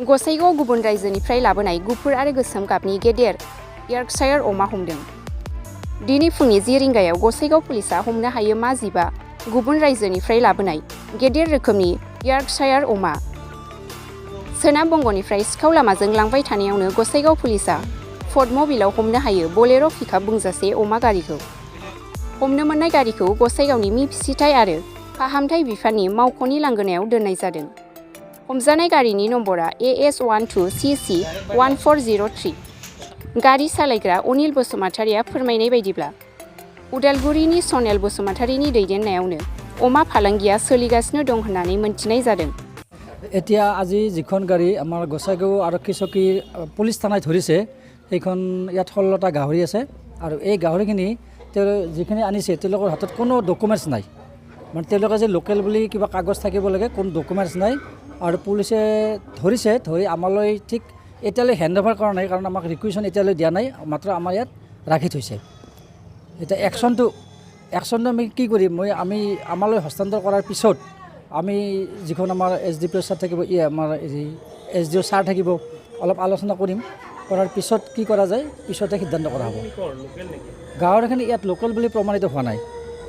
गसाइगाव गुबुन रायजोनिफ्राय लाबोनाय गुफुर आरो गोसोम गाबनि गेदेर यर्कशायर अमा हमदों। दिनै फुंनि 10 रिंगायाव गसाइगाव पुलिसा हमनो हायो मा 15 गुबुन रायजोनिफ्राय लाबोनाय गेदेर रोखोमनि यर्कशायर अमा। सोनाब बंगनिफ्राय सिखाव लामाजों लांबाय थानायावनो गसाइगाव पुलिसा फर्ड मबिलाव हमनो हायो बलेर' पिकआप बुंजासे अमा गारिखौ। हमनो मोननाय गारिखौ गसाइगावनि मि फिसिथाइ आरो फाहामथाय बिफाननि मावख'नि लांगोनायाव दोननाय जादों। हमजानाय गारिनि नम्बरा AS12CC1403। गारि सालायग्रा अनिल बसुमतारिया फोरमायनाय बायदिब्ला उदालगुरिनि सनेल बसुमतारिनि दैदेननायावनो अमा फालांगिया सोलिगासिनो दं होननानै मोनथिनाय जादों। এতিয়া আজি যিখন গাড়ী আমাৰ গোসাইগাঁও আৰক্ষী চকী পুলিচ থানাত ধৰিছে সেইখন ইয়াত 16টা গাহৰি আছে আৰু এই গাহৰিখিনি যিখিনি আনিছে তেওঁলোকৰ হাতত কোনো ডকুমেণ্টছ নাই, মানে তেওঁলোকে যে লোকেল বুলি কিবা কাগজ থাকিব লাগে, কোনো ডকুমেণ্টছ নাই আৰু পুলিচে ধৰিছে, ধৰি আমালৈ ঠিক এতিয়ালৈ হেণ্ড অভাৰ কৰা নাই, কাৰণ আমাক ৰিকুৱেশ্যন এতিয়ালৈ দিয়া নাই, মাত্ৰ আমাৰ ইয়াত ৰাখি থৈছে। এতিয়া একশ্যনটো আমি কি কৰিম, আমি আমালৈ হস্তান্তৰ কৰাৰ পিছত আমি যিখন আমাৰ SDPO ছাৰ থাকিব, আমাৰ SDO ছাৰ থাকিব, অলপ আলোচনা কৰিম, কৰাৰ পিছত কি কৰা যায় পিছতে সিদ্ধান্ত কৰা হ'ব। গাঁৱৰখিনি ইয়াত লোকেল বুলি প্ৰমাণিত হোৱা নাই,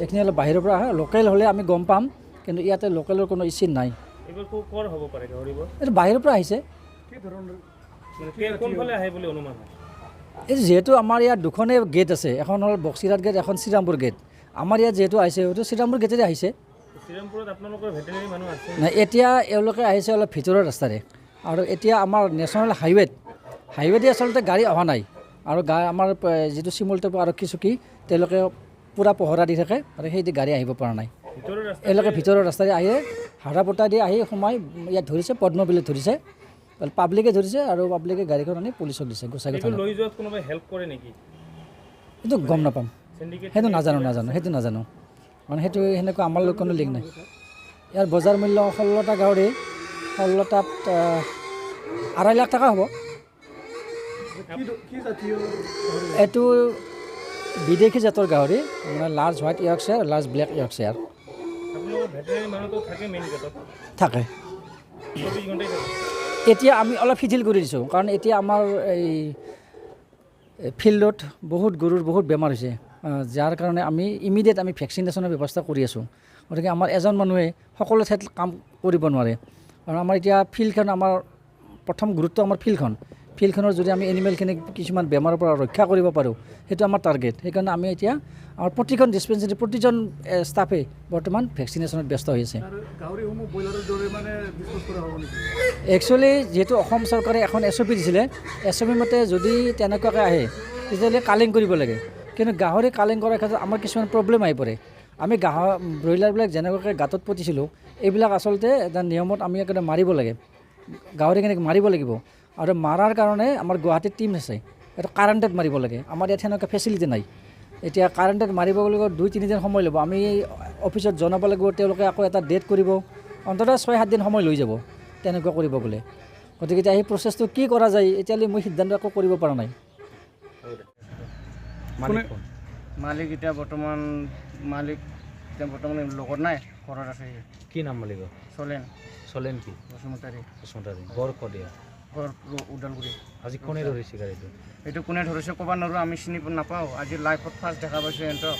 এইখিনি অলপ বাহিৰৰ পৰা আহে, লোকেল হ'লে আমি গম পাম, কিন্তু ইয়াতে লোকেলৰ কোনো ইচ্ছিন নাই। এইটো বাহিৰৰ পৰা আহিছে। এই যিহেতু আমাৰ ইয়াত দুখনেই গেট আছে, এখন হ'ল বক্সিঘাট গেট, এখন শ্ৰীৰামপুৰ গেট। আমাৰ ইয়াত যিহেতু আহিছে হয়তো শ্ৰীৰামপুৰ গেটেৰে আহিছে। নাই, এতিয়া এওঁলোকে আহিছে অলপ ভিতৰৰ ৰাস্তাৰে, আৰু এতিয়া আমাৰ নেশ্যনেল হাইৱেদি আচলতে গাড়ী অহা নাই, আৰু আমাৰ যিটো চিমলটেপু আৰক্ষী চকী তেওঁলোকে পূৰা পহৰা দি থাকে, আৰু সেই গাড়ী আহিব পৰা নাই। এওঁলোকে ভিতৰৰ ৰাস্তাৰে আহি হাৰা পতা দি আহি সোমাই ইয়াত ধৰিছে, পদ্মবিলত ধৰিছে, পাব্লিকে ধৰিছে, আৰু পাব্লিকে গাড়ীখন আনি পুলিচক দিছে। গোসাইগাঁও এইটো গম নাপাম, সেইটো নাজানো, মানে সেইটো সেনেকুৱা আমাৰ লগত কোনো লিংক নাই। ইয়াৰ বজাৰ মূল্য 16টা গাহৰি, 16টাত 2.5 লাখ টকা হ'ব। এইটো বিদেশী জাতৰ গাহৰি, মানে লাৰ্জ হোৱাইট ইয়ৰ্কশ্বায়াৰ, লাৰ্জ ব্লেক ইয়ৰ্কশ্বায়াৰ থাকে। এতিয়া আমি অলপ শিথিল কৰি দিছোঁ, কাৰণ এতিয়া আমাৰ এই ফিল্ডত বহুত গৰুৰ বহুত বেমাৰ হৈছে, যাৰ কাৰণে আমি ইমিডিয়েট আমি ভেকচিনেশ্যনৰ ব্যৱস্থা কৰি আছোঁ। গতিকে আমাৰ এজন মানুহে সকলো ঠাইত কাম কৰিব নোৱাৰে, কাৰণ আমাৰ এতিয়া ফিল্ডখন, আমাৰ প্ৰথম গুৰুত্ব আমাৰ ফিল্ডখনৰ যদি আমি এনিমেলখিনিক কিছুমান বেমাৰৰ পৰা ৰক্ষা কৰিব পাৰোঁ, সেইটো আমাৰ টাৰ্গেট। সেইকাৰণে আমি এতিয়া আমাৰ প্ৰতিখন ডিছপেঞ্চেৰী প্ৰতিজন ষ্টাফে বৰ্তমান ভেকচিনেশ্যনত ব্যস্ত হৈ আছে। একচুৱেলি যিহেতু অসম চৰকাৰে এখন SOP দিছিলে, SOP মতে যদি তেনেকুৱাকৈ আহে তেতিয়াহ'লে কালিং কৰিব লাগে, কিন্তু গাহৰি কালিং কৰাৰ ক্ষেত্ৰত আমাৰ কিছুমান প্ৰব্লেম আহি পৰে। আমি ব্ৰইলাৰবিলাক যেনেকুৱাকৈ গাঁতত পুতিছিলোঁ, এইবিলাক আচলতে এটা নিয়মত আমি একেবাৰে মাৰিব লাগে, গাহৰিখিনিক মাৰিব লাগিব, আৰু মাৰাৰ কাৰণে আমাৰ গুৱাহাটীত টীম আছে, এইটো কাৰেণ্টত মাৰিব লাগে। আমাৰ ইয়াত সেনেকুৱা ফেচিলিটি নাই। এতিয়া কাৰেণ্টত মাৰিব গ'লে 2-3 দিন সময় ল'ব, আমি অফিচত জনাব লাগিব, তেওঁলোকে আকৌ এটা ডেট কৰিব, অন্ততঃ 6-7 দিন সময় লৈ যাব তেনেকুৱা কৰিব গ'লে। গতিকে এতিয়া সেই প্ৰচেছটো কি কৰা যায় এতিয়ালৈ মই সিদ্ধান্ত একো কৰিব পৰা নাই। মালিক এতিয়া বৰ্তমান লগত নাই, ঘৰত আছে। কি নাম মালিকৰ? চলেন কি বসুমতাৰী গড় কদিয়া, ঘৰ ওদালগুৰি। আজি কোনে ধৰিছে গাড়ীটো? এইটো কোনে ধৰিছে ক'ব নোৱাৰোঁ, আমি চিনি নাপাওঁ, আজি লাইফত ফাৰ্ষ্ট দেখা পাইছোঁ। সিহঁতক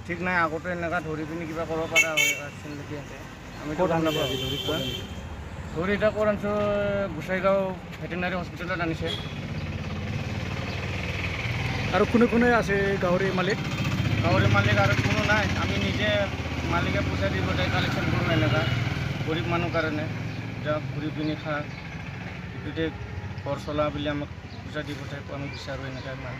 ঠিক নাই, আগতে এনেকুৱা ধৰি পিনি কিবা কৰিব পৰা আছিল নেকি সিহঁতে, আমি গম নাপাওঁ। ধৰি এতিয়া ক'ত আনিছোঁ, গোসাইগাঁও ভেটেনাৰী হস্পিটেলত আনিছে। আৰু কোনে আছে গাহৰি মালিক আৰু কোনো নাই, আমি নিজে মালিকে পইচা দিব যায়, কালেকশ্যন কৰোঁ। এনেকুৱা গৰীব মানুহ কাৰণে যা ঘূৰি পিনি খা, ঘৰ চলা বুলি আমাক পইচা দিব যায়, আমি বিচাৰোঁ এনেকুৱা।